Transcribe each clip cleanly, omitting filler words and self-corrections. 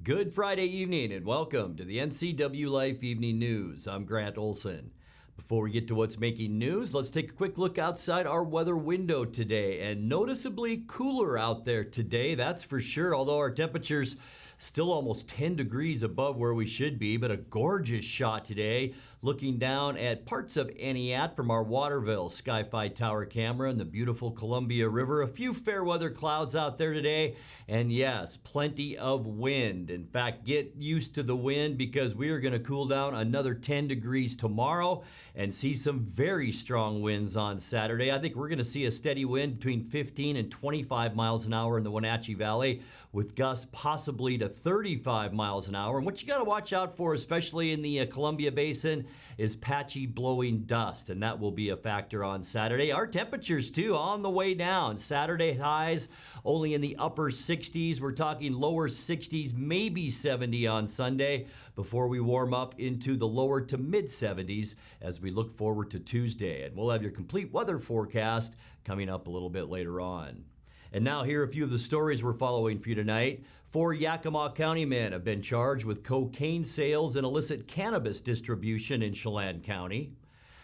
Good Friday evening and welcome to the NCWLIFE Evening News. I'm Grant Olson. Before we get to what's making news, let's take a quick look outside our weather window today. And noticeably cooler out there today, that's for sure, although our temperatures still almost 10 degrees above where we should be, but a gorgeous shot today looking down at parts of Aniat from our Waterville Sky-Fi Tower camera and the beautiful Columbia River. A few fair weather clouds out there today, and yes, plenty of wind. In fact, get used to the wind because we are going to cool down another 10 degrees tomorrow and see some very strong winds on Saturday. I think we're going to see a steady wind between 15 and 25 miles an hour in the Wenatchee Valley, with gusts possibly to 35 miles an hour. And what you got to watch out for, especially in the Columbia Basin, is patchy blowing dust, and that will be a factor on Saturday. Our temperatures, too, on the way down. Saturday highs only in the upper 60s. We're talking lower 60s, maybe 70 on Sunday, before we warm up into the lower to mid 70s as we look forward to Tuesday. And we'll have your complete weather forecast coming up a little bit later on. And now here are a few of the stories we're following for you tonight. 4 Yakima County men have been charged with cocaine sales and illicit cannabis distribution in Chelan County.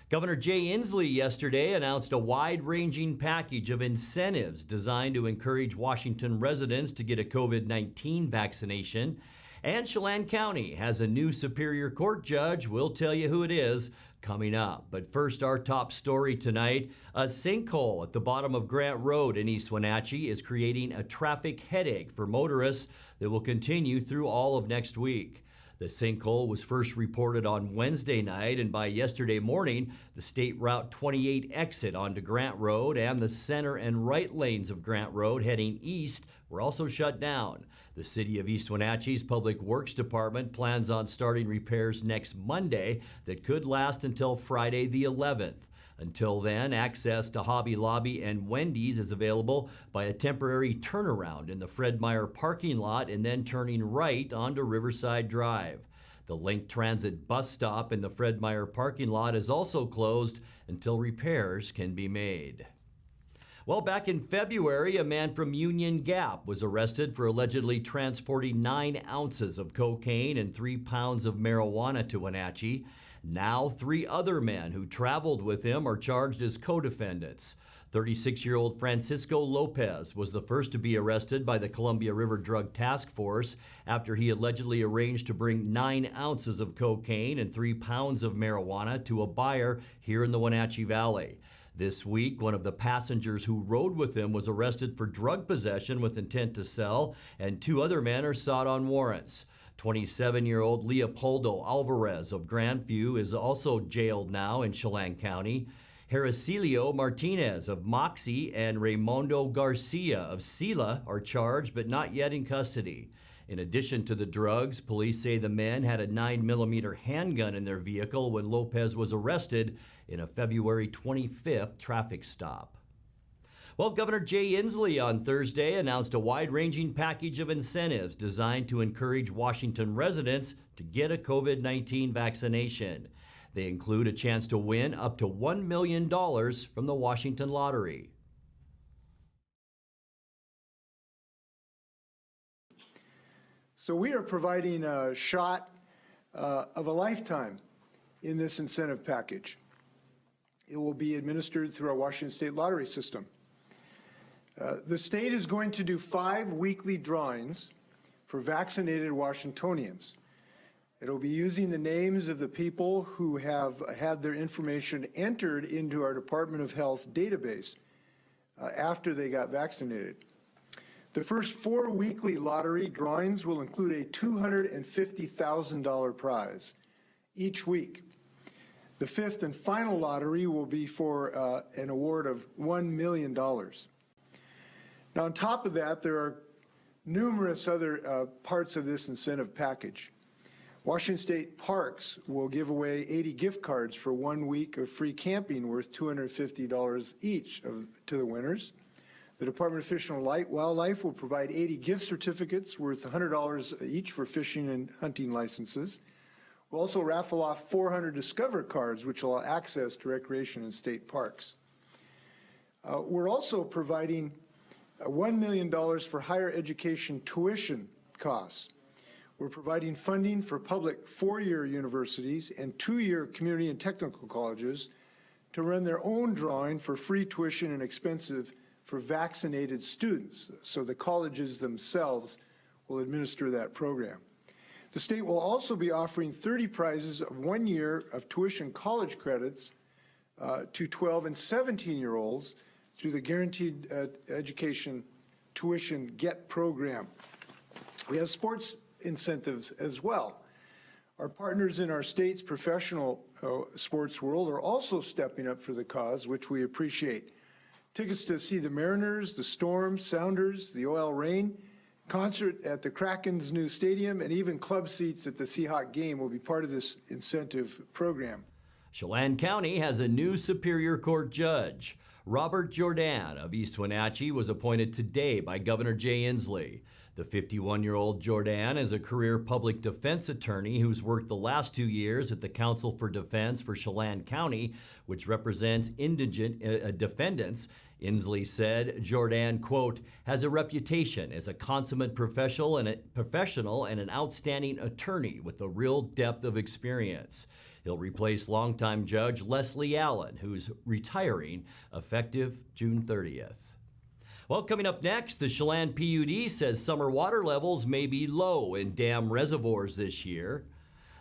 Governor Jay Inslee yesterday announced a wide-ranging package of incentives designed to encourage Washington residents to get a COVID-19 vaccination. And Chelan County has a new Superior Court judge. We'll tell you who it is coming up. But first, our top story tonight. A sinkhole at the bottom of Grant Road in East Wenatchee is creating a traffic headache for motorists that will continue through all of next week. The sinkhole was first reported on Wednesday night, and by yesterday morning, the State Route 28 exit onto Grant Road and the center and right lanes of Grant Road heading east were also shut down. The City of East Wenatchee's Public Works Department plans on starting repairs next Monday that could last until Friday the 11th. Until then, access to Hobby Lobby and Wendy's is available by a temporary turnaround in the Fred Meyer parking lot and then turning right onto Riverside Drive. The Link Transit bus stop in the Fred Meyer parking lot is also closed until repairs can be made. Well, back in February, a man from Union Gap was arrested for allegedly transporting 9 ounces of cocaine and 3 pounds of marijuana to Wenatchee. Now, 3 other men who traveled with him are charged as co-defendants. 36-year-old Francisco Lopez was the first to be arrested by the Columbia River Drug Task Force after he allegedly arranged to bring 9 ounces of cocaine and 3 pounds of marijuana to a buyer here in the Wenatchee Valley. This week, one of the passengers who rode with him was arrested for drug possession with intent to sell, and 2 other men are sought on warrants. 27-year-old Leopoldo Alvarez of Grandview is also jailed now in Chelan County. Heracilio Martinez of Moxie and Raimundo Garcia of Sila are charged but not yet in custody. In addition to the drugs, police say the men had a 9mm handgun in their vehicle when Lopez was arrested in a February 25th traffic stop. Well, Governor Jay Inslee on Thursday announced a wide-ranging package of incentives designed to encourage Washington residents to get a COVID-19 vaccination. They include a chance to win up to $1 million from the Washington Lottery. So we are providing a shot of a lifetime in this incentive package. It will be administered through our Washington State Lottery system. The state is going to do 5 weekly drawings for vaccinated Washingtonians. It'll be using the names of the people who have had their information entered into our Department of Health database after they got vaccinated. The first 4 weekly lottery drawings will include a $250,000 prize each week. The 5th and final lottery will be for an award of $1 million. Now, on top of that, there are numerous other parts of this incentive package. Washington State Parks will give away 80 gift cards for 1 week of free camping worth $250 each to the winners. The Department of Fish and Wildlife will provide 80 gift certificates worth $100 each for fishing and hunting licenses. We'll also raffle off 400 Discover cards, which will allow access to recreation and state parks. We're also providing $1 million for higher education tuition costs. We're providing funding for public four-year universities and two-year community and technical colleges to run their own drawing for free tuition and expensive for vaccinated students. So the colleges themselves will administer that program. The state will also be offering 30 prizes of 1 year of tuition college credits to 12 and 17-year-olds through the Guaranteed Education Tuition GET program. We have sports incentives as well. Our partners in our state's professional sports world are also stepping up for the cause, which we appreciate. Tickets to see the Mariners, the Storm, Sounders, the OL Reign, concert at the Kraken's new stadium, and even club seats at the Seahawk game will be part of this incentive program. Chelan County has a new Superior Court judge. Robert Jordan of East Wenatchee was appointed today by Governor Jay Inslee. The 51-year-old Jordan is a career public defense attorney who's worked the last 2 years at the Council for Defense for Chelan County, which represents indigent defendants. Inslee said Jordan, quote, has a reputation as a consummate professional and an outstanding attorney with a real depth of experience. He'll replace longtime Judge Leslie Allen, who's retiring effective June 30th. Well, coming up next, the Chelan PUD says summer water levels may be low in dam reservoirs this year.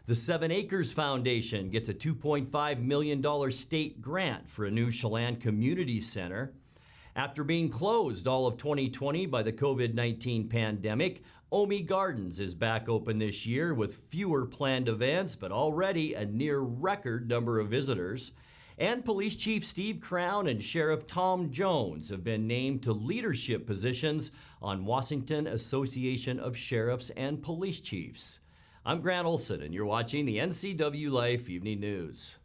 The 7 Acres Foundation gets a $2.5 million state grant for a new Chelan Community Center. After being closed all of 2020 by the COVID-19 pandemic, Omi Gardens is back open this year with fewer planned events, but already a near record number of visitors. And Police Chief Steve Crown and Sheriff Tom Jones have been named to leadership positions on Washington Association of Sheriffs and Police Chiefs. I'm Grant Olson, and you're watching the NCWLIFE Evening News.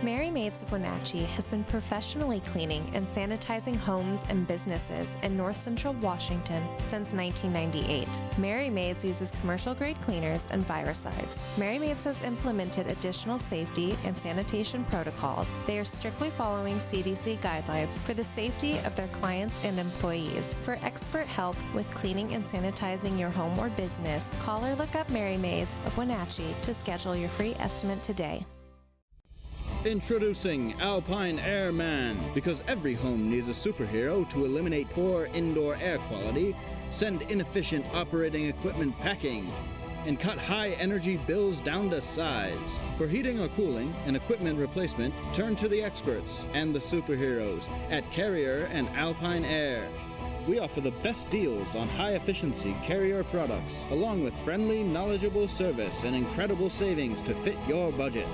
Mary Maids of Wenatchee has been professionally cleaning and sanitizing homes and businesses in north central Washington since 1998. Mary Maids uses commercial-grade cleaners and viricides. Mary Maids has implemented additional safety and sanitation protocols. They are strictly following CDC guidelines for the safety of their clients and employees. For expert help with cleaning and sanitizing your home or business, call or look up Mary Maids of Wenatchee to schedule your free estimate today. Introducing Alpine Airman. Because every home needs a superhero to eliminate poor indoor air quality, send inefficient operating equipment packing, and cut high energy bills down to size. For heating or cooling and equipment replacement, turn to the experts and the superheroes at Carrier and Alpine Air. We offer the best deals on high-efficiency Carrier products, along with friendly, knowledgeable service and incredible savings to fit your budget.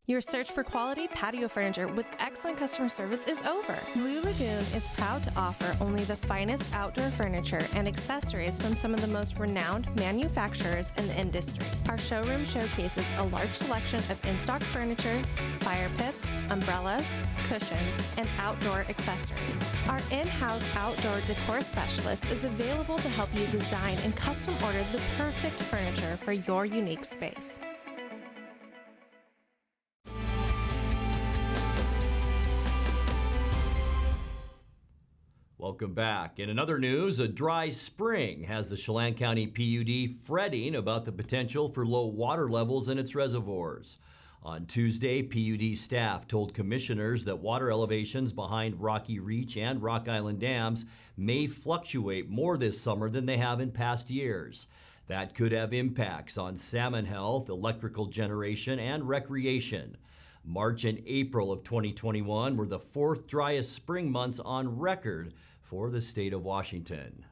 Your search for quality patio furniture with excellent customer service is over. Blue Lagoon is proud to offer only the finest outdoor furniture and accessories from some of the most renowned manufacturers in the industry. Our showroom showcases a large selection of in-stock furniture, fire pits, umbrellas, cushions, and outdoor accessories. Our in-house outdoor decor specialist is available to help you design and custom order the perfect furniture for your unique space. Welcome back. In another news, a dry spring has the Chelan County PUD fretting about the potential for low water levels in its reservoirs. On Tuesday, PUD staff told commissioners that water elevations behind Rocky Reach and Rock Island dams may fluctuate more this summer than they have in past years. That could have impacts on salmon health, electrical generation, and recreation. March and April of 2021 were the fourth driest spring months on record for the state of Washington.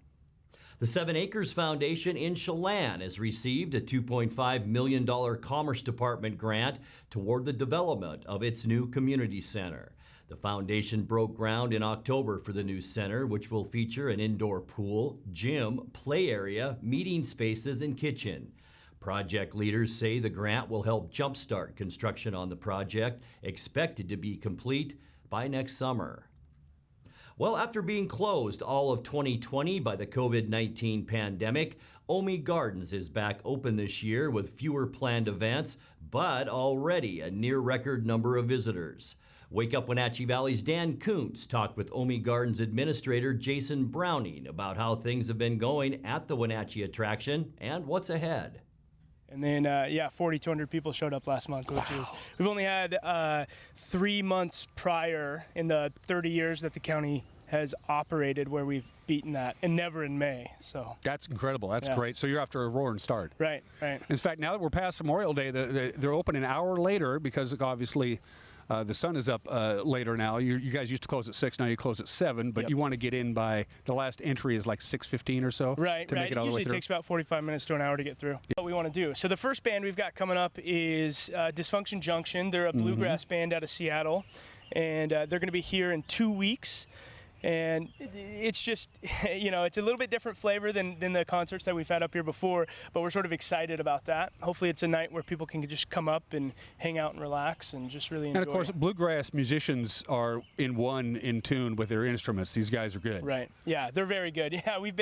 The 7 Acres Foundation in Chelan has received a $2.5 million Commerce Department grant toward the development of its new community center. The foundation broke ground in October for the new center, which will feature an indoor pool, gym, play area, meeting spaces, and kitchen. Project leaders say the grant will help jumpstart construction on the project, expected to be complete by next summer. Well, after being closed all of 2020 by the COVID-19 pandemic, Omi Gardens is back open this year with fewer planned events, but already a near record number of visitors. Wake Up Wenatchee Valley's Dan Kuntz talked with Omi Gardens Administrator Jason Browning about how things have been going at the Wenatchee attraction and what's ahead. And then, 4,200 people showed up last month, which is, we've only had 3 months prior in the 30 years that the county has operated where we've beaten that, and never in May. So that's incredible. That's great. So you're after a roaring start. Right. In fact, now that we're past Memorial Day, they're open an hour later because obviously the sun is up later now. You guys used to close at 6, now you close at 7, but you want to get in by, the last entry is like 6:15 or so. Right. Make it all the way usually through. takes about 45 minutes to an hour to get through. What we want to do. So the first band we've got coming up is Dysfunction Junction. They're a bluegrass band out of Seattle, and they're going to be here in 2 weeks. And it's just, it's a little bit different flavor than the concerts that we've had up here before, but we're sort of excited about that. Hopefully it's a night where people can just come up and hang out and relax and just really enjoy. And of course, bluegrass musicians are in tune with their instruments. These guys are good. Right. Yeah, they're very good. Yeah, we've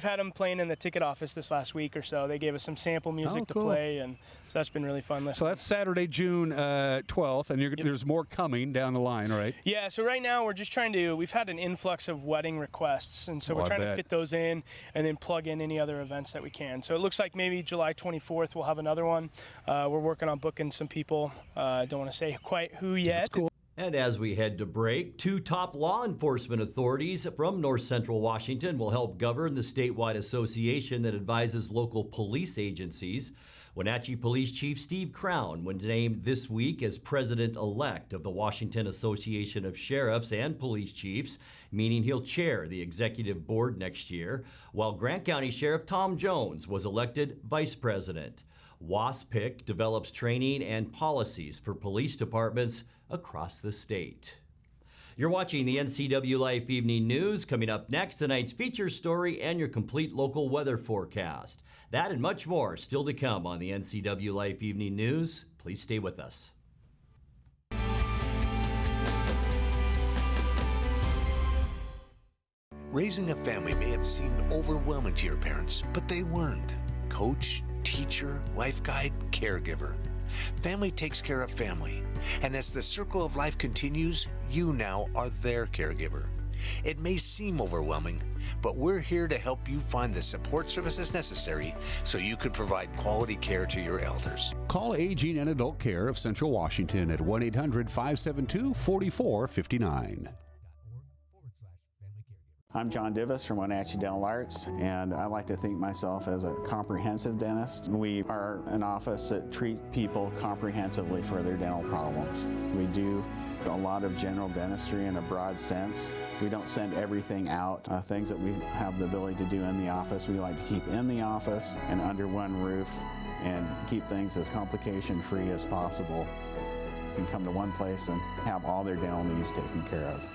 had them playing in the ticket office this last week or so. They gave us some sample music to play, and so that's been really fun listening. So that's Saturday, June 12th, and there's more coming down the line, right? Yeah, so right now we're just we've had an influx of wedding requests, and so we're trying to fit those in and then plug in any other events that we can. So it looks like maybe July 24th we'll have another one. We're working on booking some people. Don't want to say quite who yet. That's cool. And as we head to break, 2 top law enforcement authorities from North Central Washington will help govern the statewide association that advises local police agencies. Wenatchee Police Chief Steve Crown was named this week as president-elect of the Washington Association of Sheriffs and Police Chiefs, meaning he'll chair the executive board next year, while Grant County Sheriff Tom Jones was elected vice president. WASPIC develops training and policies for police departments across the state. You're watching the NCWLIFE Evening News. Coming up next, tonight's feature story and your complete local weather forecast. That and much more still to come on the NCWLIFE Evening News. Please stay with us. Raising a family may have seemed overwhelming to your parents, but they weren't. Coach, teacher, life guide, caregiver. Family takes care of family. And as the circle of life continues, you now are their caregiver. It may seem overwhelming, but we're here to help you find the support services necessary so you can provide quality care to your elders. Call Aging and Adult Care of Central Washington at 1-800-572-4459. I'm John Divis from Wenatchee Dental Arts, and I like to think myself as a comprehensive dentist. We are an office that treats people comprehensively for their dental problems. We do a lot of general dentistry in a broad sense. We don't send everything out. Things that we have the ability to do in the office, we like to keep in the office and under one roof and keep things as complication-free as possible. You can come to one place and have all their dental needs taken care of.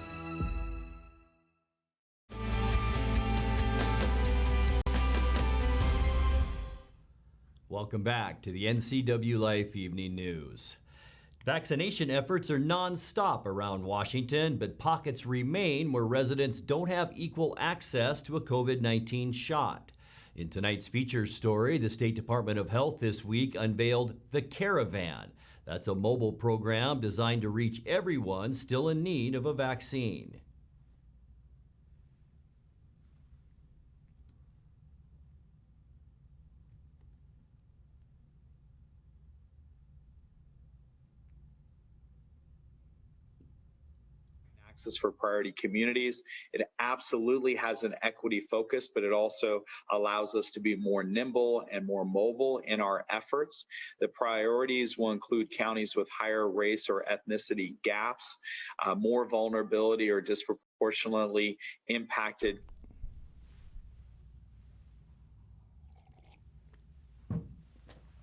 Welcome back to the NCWLIFE Evening News. Vaccination efforts are non-stop around Washington, but pockets remain where residents don't have equal access to a COVID-19 shot. In tonight's feature story, the State Department of Health this week unveiled the Caravan. That's a mobile program designed to reach everyone still in need of a vaccine. For priority communities. It absolutely has an equity focus, but it also allows us to be more nimble and more mobile in our efforts. The priorities will include counties with higher race or ethnicity gaps, more vulnerability or disproportionately impacted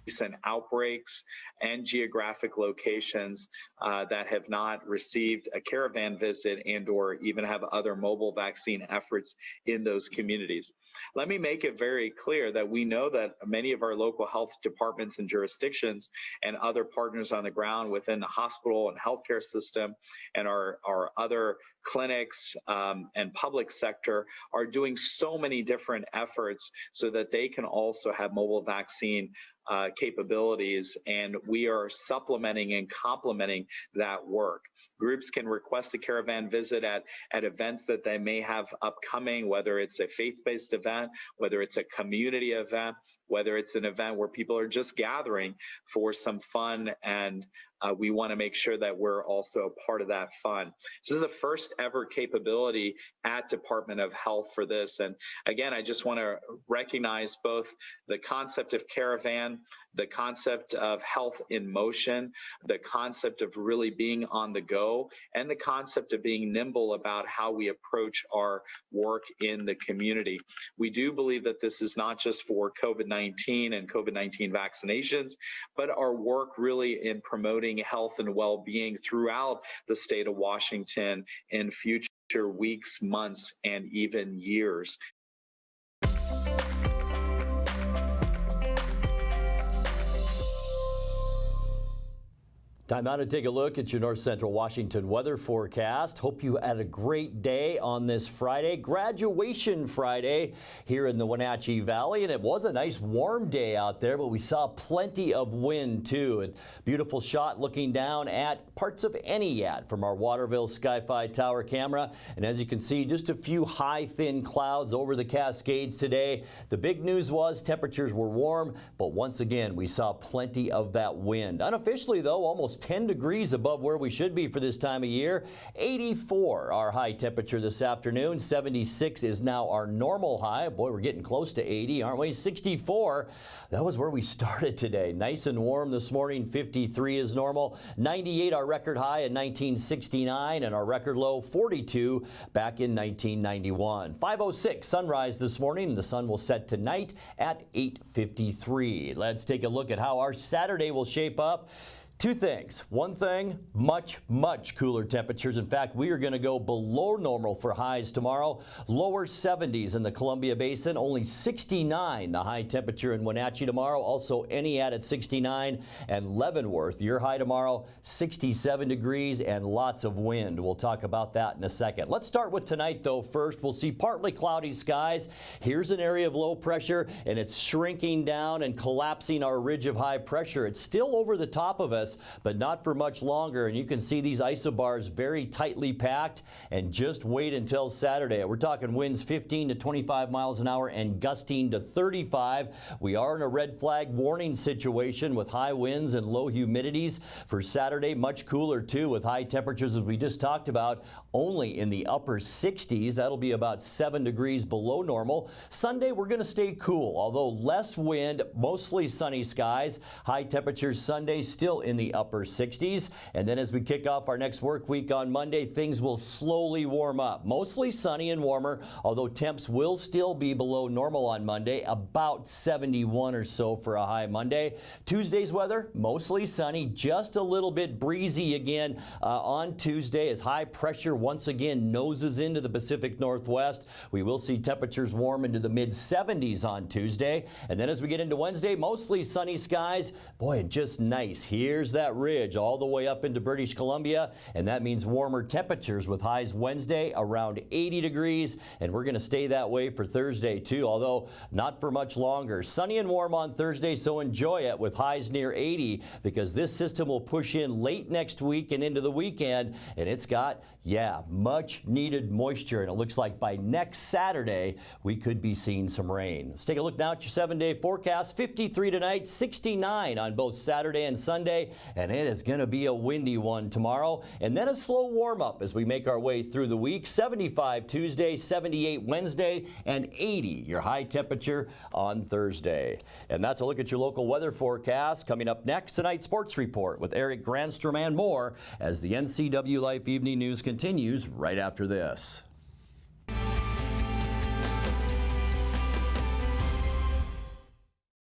recent outbreaks and geographic locations that have not received a caravan visit and or even have other mobile vaccine efforts in those communities. Let me make it very clear that we know that many of our local health departments and jurisdictions and other partners on the ground within the hospital and healthcare system and our other clinics and public sector are doing so many different efforts so that they can also have mobile vaccine capabilities, and we are supplementing and complementing that work. Groups can request a caravan visit at events that they may have upcoming, whether it's a faith-based event, whether it's a community event, whether it's an event where people are just gathering for some fun, and we want to make sure that we're also a part of that fun. This is the first ever capability at Department of Health for this. And again, I just want to recognize both the concept of caravan, the concept of health in motion, the concept of really being on the go, and the concept of being nimble about how we approach our work in the community. We do believe that this is not just for COVID-19 and COVID-19 vaccinations, but our work really in promoting health and well-being throughout the state of Washington in future weeks, months, and even years. Time now to take a look at your North Central Washington weather forecast. Hope you had a great day on this Friday, Graduation Friday here in the Wenatchee Valley. And it was a nice warm day out there, but we saw plenty of wind too. A beautiful shot looking down at parts of Eniat from our Waterville Sky-Fi Tower camera. And as you can see, just a few high, thin clouds over the Cascades today. The big news was temperatures were warm, but once again, we saw plenty of that wind. Unofficially, though, almost 10 degrees above where we should be for this time of year. 84 our high temperature this afternoon. 76 is now our normal high. Boy, we're getting close to 80, aren't we? 64, that was where we started today. Nice and warm this morning. 53 is normal. 98 our record high in 1969, and our record low 42 back in 1991. 5:06 sunrise this morning, and the sun will set tonight at 8:53. Let's take a look at how our Saturday will shape up. Two things. One thing, much cooler temperatures. In fact, we are going to go below normal for highs tomorrow. Lower 70s in the Columbia Basin, only 69 the high temperature in Wenatchee tomorrow. Also Eniat at 69, and Leavenworth, your high tomorrow, 67 degrees and lots of wind. We'll talk about that in a second. Let's start with tonight, though. First, we'll see partly cloudy skies. Here's an area of low pressure, and it's shrinking down and collapsing our ridge of high pressure. It's still over the top of us, but not for much longer. And you can see these isobars very tightly packed, and just wait until Saturday. We're talking winds 15 to 25 miles an hour and gusting to 35. We are in a red flag warning situation with high winds and low humidities. For Saturday, much cooler too, with high temperatures, as we just talked about, only in the upper 60s. That'll be about 7 degrees below normal. Sunday, we're going to stay cool, although less wind, mostly sunny skies. High temperatures Sunday still in the upper 60s. And then as we kick off our next work week on Monday, things will slowly warm up. Mostly sunny and warmer, although temps will still be below normal on Monday, about 71 or so for a high Monday. Tuesday's weather, mostly sunny, just a little bit breezy again on Tuesday as high pressure once again noses into the Pacific Northwest. We will see temperatures warm into the mid-70s on Tuesday. And then as we get into Wednesday, mostly sunny skies. Boy, and just nice. Here's that ridge all the way up into British Columbia, and that means warmer temperatures with highs Wednesday around 80 degrees, and we're going to stay that way for Thursday too, although not for much longer. Sunny and warm on Thursday, so enjoy it with highs near 80, because this system will push in late next week and into the weekend, and it's got, much needed moisture, and it looks like by next Saturday we could be seeing some rain. Let's take a look now at your 7-day forecast. 53 tonight, 69 on both Saturday and Sunday, and it is going to be a windy one tomorrow, and then a slow warm up as we make our way through the week. 75 Tuesday, 78 Wednesday, and 80 your high temperature on Thursday. And that's a look at your local weather forecast. Coming up next, tonight's sports report with Eric Granstrom and more as the NCWLIFE Evening News continues right after this.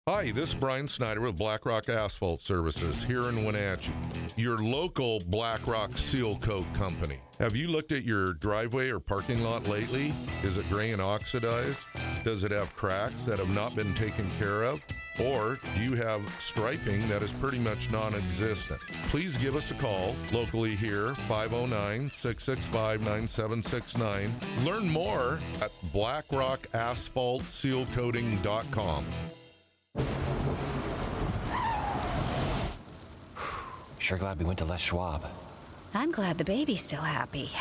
Hi, this is Brian Snyder with Black Rock Asphalt Services here in Wenatchee, your local Black Rock Seal Coat company. Have you looked at your driveway or parking lot lately? Is it gray and oxidized? Does it have cracks that have not been taken care of? Or do you have striping that is pretty much non-existent? Please give us a call locally here, 509-665-9769. Learn more at blackrockasphaltsealcoating.com. Sure glad we went to Les Schwab. I'm glad the baby's still happy.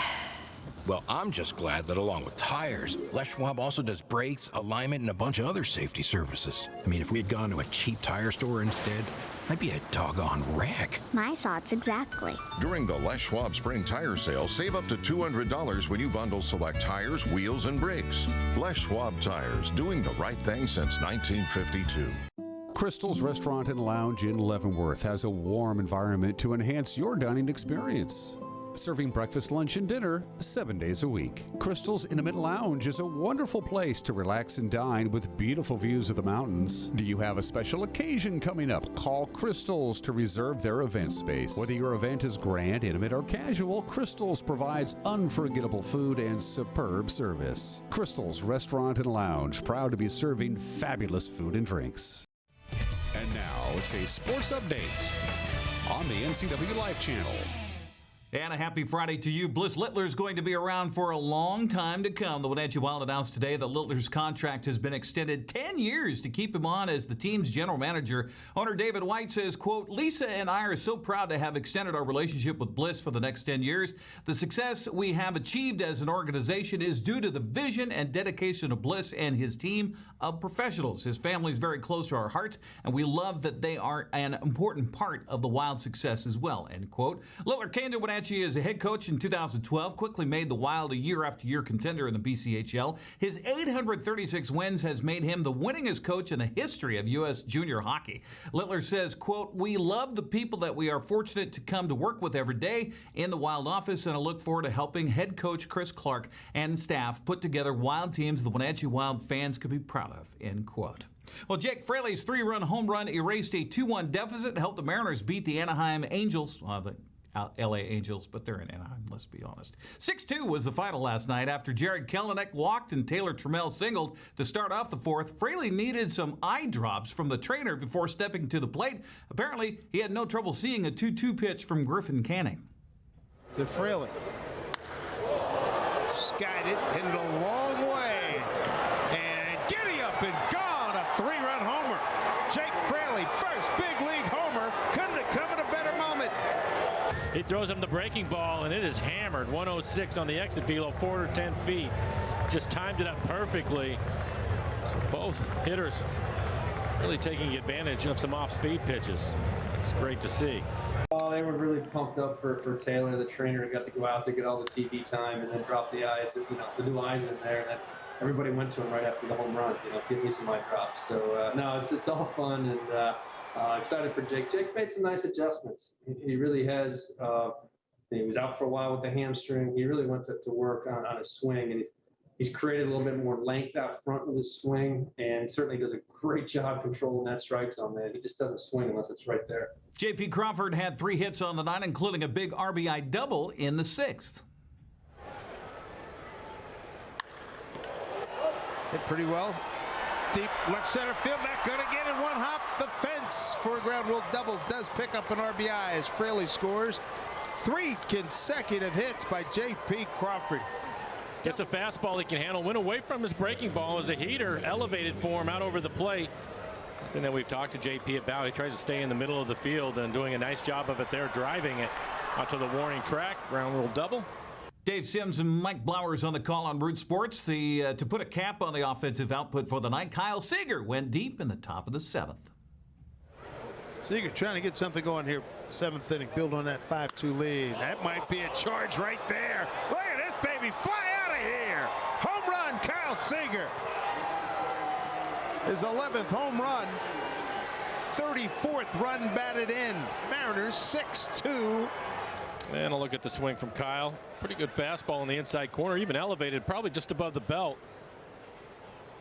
Well, I'm just glad that along with tires, Les Schwab also does brakes, alignment, and a bunch of other safety services. I mean, if we had gone to a cheap tire store instead, I'd be a doggone wreck. My thoughts exactly. During the Les Schwab Spring Tire Sale, save up to $200 when you bundle select tires, wheels, and brakes. Les Schwab Tires, doing the right thing since 1952. Crystal's Restaurant and Lounge in Leavenworth has a warm environment to enhance your dining experience. Serving breakfast, lunch, and dinner 7 days a week. Crystal's Intimate Lounge is a wonderful place to relax and dine with beautiful views of the mountains. Do you have a special occasion coming up? Call Crystal's to reserve their event space. Whether your event is grand, intimate, or casual, Crystal's provides unforgettable food and superb service. Crystal's Restaurant and Lounge, proud to be serving fabulous food and drinks. And now it's a sports update on the NCWLIFE channel. And a happy Friday to you. Bliss Littler is going to be around for a long time to come. The Wenatchee Wild announced today that Littler's contract has been extended 10 years to keep him on as the team's general manager. Owner David White says, quote, Lisa and I are so proud to have extended our relationship with Bliss for the next 10 years. The success we have achieved as an organization is due to the vision and dedication of Bliss and his team of professionals. His family is very close to our hearts, and we love that they are an important part of the Wild success as well, end quote. Littler came to Wenatchee as a head coach in 2012, quickly made the Wild a year-after-year contender in the BCHL. His 836 wins has made him the winningest coach in the history of U.S. junior hockey. Littler says, quote, we love the people that we are fortunate to come to work with every day in the Wild office, and I look forward to helping head coach Chris Clark and staff put together Wild teams the Wenatchee Wild fans could be proud of, end quote. Well, Jake Fraley's 3-run home run erased a 2-1 deficit and helped the Mariners beat the Anaheim Angels. LA Angels, but they're in Anaheim, let's be honest. 6-2 was the final last night after Jared Kelenic walked and Taylor Trammell singled to start off the fourth. Fraley needed some eye drops from the trainer before stepping to the plate. Apparently, he had no trouble seeing a 2-2 pitch from Griffin Canning. To Fraley. Skied it, hit it a long way. And giddy up and gone, a 3-run homer. Jake Fraley, first big league homer. Couldn't have come at a better moment. He throws him the breaking ball, and it is hammered. 106 on the exit velo, 410 feet. Just timed it up perfectly. So both hitters really taking advantage of some off-speed pitches. It's great to see. They were really pumped up for Taylor. The trainer got to go out to get all the TV time and then drop the eyes, the new eyes in there. And then everybody went to him right after the home run, give me some eye drops. So, no, it's all fun, and excited for Jake. Jake made some nice adjustments. He really has. He was out for a while with the hamstring. He really went to work on his swing, and he's created a little bit more length out front with his swing, and certainly does a great job controlling that strike zone, man. He just doesn't swing unless it's right there. J.P. Crawford had 3 hits on the night, including a big RBI double in the 6th. Hit pretty well. Deep left center field, not going to get it. One hop, the fence for a ground rule double. Does pick up an RBI as Fraley scores. 3 consecutive hits by J.P. Crawford. Gets a fastball he can handle. Went away from his breaking ball as a heater. Elevated for him out over the plate. Something that we've talked to J.P. about. He tries to stay in the middle of the field and doing a nice job of it there, driving it out to the warning track. Ground rule double. Dave Sims and Mike Blowers on the call on Root Sports. To put a cap on the offensive output for the night, Kyle Seager went deep in the top of the 7th. Seager trying to get something going here. 7th inning, build on that 5-2 lead. That might be a charge right there. Look at this baby fly out of here. Home run, Kyle Seager. His 11th home run. 34th run batted in. Mariners 6-2. And a look at the swing from Kyle. Pretty good fastball in the inside corner, even elevated, probably just above the belt.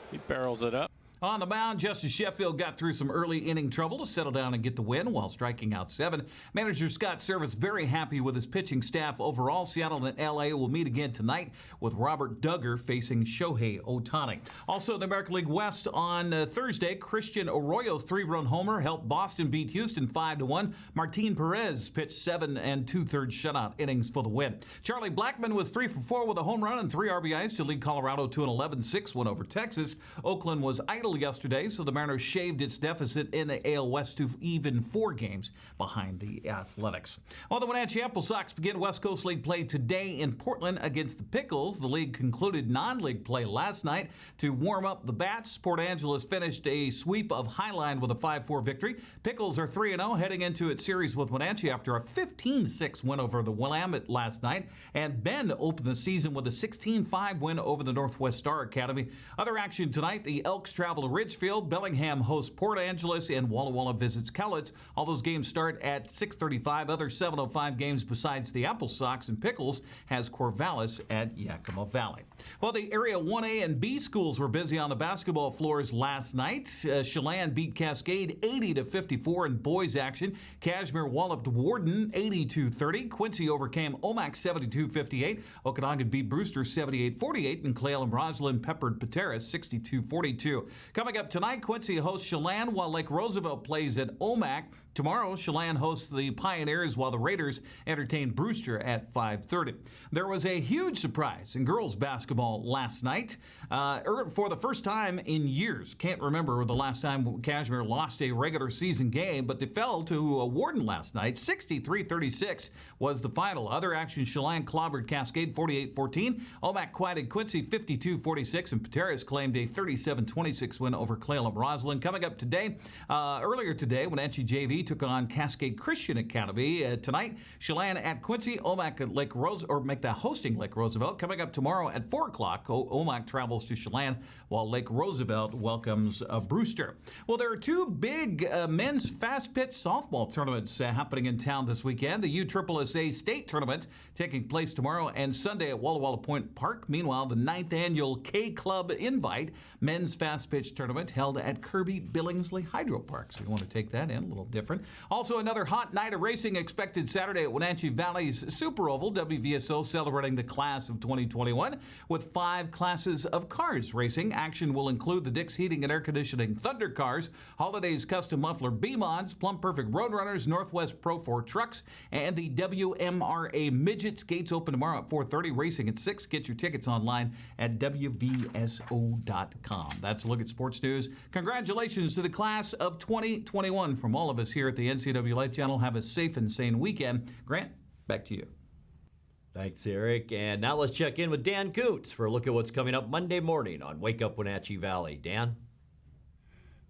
He barrels it up. On the mound, Justice Sheffield got through some early inning trouble to settle down and get the win while striking out 7. Manager Scott Servais very happy with his pitching staff overall. Seattle and L.A. will meet again tonight with Robert Duggar facing Shohei Ohtani. Also, the American League West on Thursday, Christian Arroyo's 3-run homer helped Boston beat Houston 5-1. Martin Perez pitched 7 2/3 shutout innings for the win. Charlie Blackmon was 3 for 4 with a home run and 3 RBIs to lead Colorado to an 11-6 win over Texas. Oakland was idle title yesterday, so the Mariners shaved its deficit in the AL West to even 4 games behind the Athletics. Well, the Wenatchee Apple Sox begin West Coast League play today in Portland against the Pickles. The league concluded non-league play last night to warm up the bats. Port Angeles finished a sweep of Highline with a 5-4 victory. Pickles are 3-0 heading into its series with Wenatchee after a 15-6 win over the Willamette last night. And Bend opened the season with a 16-5 win over the Northwest Star Academy. Other action tonight, the Elks travel to Ridgefield. Bellingham hosts Port Angeles, and Walla Walla visits Cowlitz. All those games start at 6:35. Other 7:05 games besides the Apple Sox and Pickles has Corvallis at Yakima Valley. Well, the Area 1A and B schools were busy on the basketball floors last night. Chelan beat Cascade 80-54 in boys action. Cashmere walloped Warden 82-30. Quincy overcame Omak 72-58. Okanagan beat Brewster 78-48, and Clay and Roslyn peppered Pateras 62-42. Coming up tonight, Quincy hosts Chelan while Lake Roosevelt plays at Omak. Tomorrow, Chelan hosts the Pioneers while the Raiders entertain Brewster at 5:30. There was a huge surprise in girls basketball last night. For the first time in years, can't remember the last time Cashmere lost a regular season game, but they fell to Warden last night. 63-36 was the final. Other action, Chelan clobbered Cascade 48-14. Omak quieted Quincy 52-46, and Pateras claimed a 37-26 win over Clallam Roslyn. Coming up today, earlier today, Wenatchee JV took on Cascade Christian Academy. Tonight, Chelan at Quincy, Omak at Lake Rose, or make that hosting Lake Roosevelt. Coming up tomorrow at 4 o'clock, Omak travels to Chelan while Lake Roosevelt welcomes Brewster. Well, there are 2 big men's fast pitch softball tournaments happening in town this weekend. The USSSA State Tournament taking place tomorrow and Sunday at Walla Walla Point Park. Meanwhile, the 9th annual K-Club Invite men's fast pitch tournament held at Kirby Billingsley Hydro Park. So you want to take that in, a little different. Also, another hot night of racing expected Saturday at Wenatchee Valley's Super Oval. WVSO celebrating the class of 2021 with 5 classes of cars racing. Action will include the Dick's Heating and Air Conditioning Thunder Cars, Holiday's Custom Muffler B-Mods, Plum Perfect Roadrunners, Northwest Pro 4 trucks, and the WMRA Midgets. Gates open tomorrow at 4:30, racing at 6. Get your tickets online at WVSO.com. That's a look at sports news. Congratulations to the class of 2021 from all of us here at the NCW Life Channel. Have a safe and sane weekend. Grant, back to you. Thanks, Eric. And now let's check in with Dan Coots for a look at what's coming up Monday morning on Wake Up Wenatchee Valley. Dan?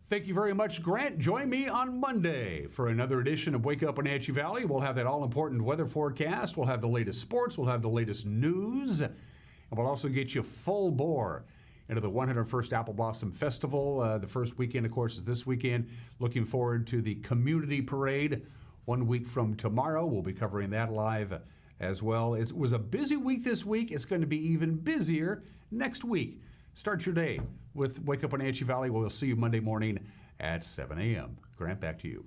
Thank you very much, Grant. Join me on Monday for another edition of Wake Up Wenatchee Valley. We'll have that all-important weather forecast. We'll have the latest sports. We'll have the latest news. And we'll also get you full bore into the 101st Apple Blossom Festival. The first weekend, of course, is this weekend. Looking forward to the Community Parade 1 week from tomorrow. We'll be covering that live as well. It was a busy week this week. It's going to be even busier next week. Start your day with Wake Up Wenatchee Valley. We'll see you Monday morning at 7 a.m. Grant, back to you.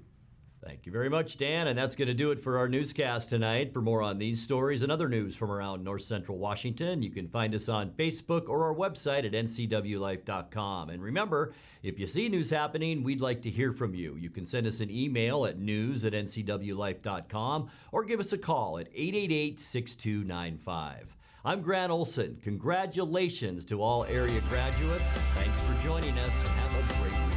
Thank you very much, Dan. And that's going to do it for our newscast tonight. For more on these stories and other news from around North Central Washington, you can find us on Facebook or our website at ncwlife.com. And remember, if you see news happening, we'd like to hear from you. You can send us an email at news@ncwlife.com or give us a call at 888-6295. I'm Grant Olson. Congratulations to all area graduates. Thanks for joining us, and have a great weekend.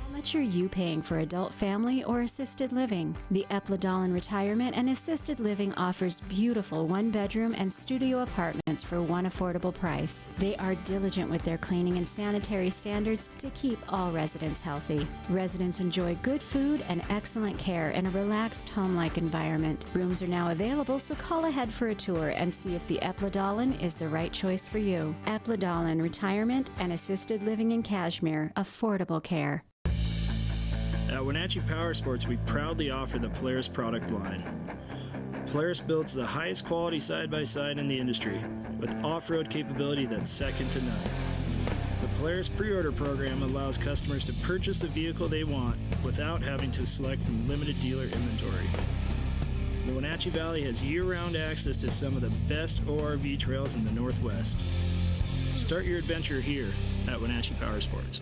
How much are you paying for adult family or assisted living? The Eplidolin Retirement and Assisted Living offers beautiful one-bedroom and studio apartments for one affordable price. They are diligent with their cleaning and sanitary standards to keep all residents healthy. Residents enjoy good food and excellent care in a relaxed, home-like environment. Rooms are now available, so call ahead for a tour and see if the Eplidolin is the right choice for you. Eplidolin Retirement and Assisted Living in Cashmere. Affordable care. At Wenatchee Power Sports, we proudly offer the Polaris product line. Polaris builds the highest quality side-by-side in the industry, with off-road capability that's second to none. The Polaris pre-order program allows customers to purchase the vehicle they want without having to select from limited dealer inventory. The Wenatchee Valley has year-round access to some of the best ORV trails in the Northwest. Start your adventure here at Wenatchee Power Sports.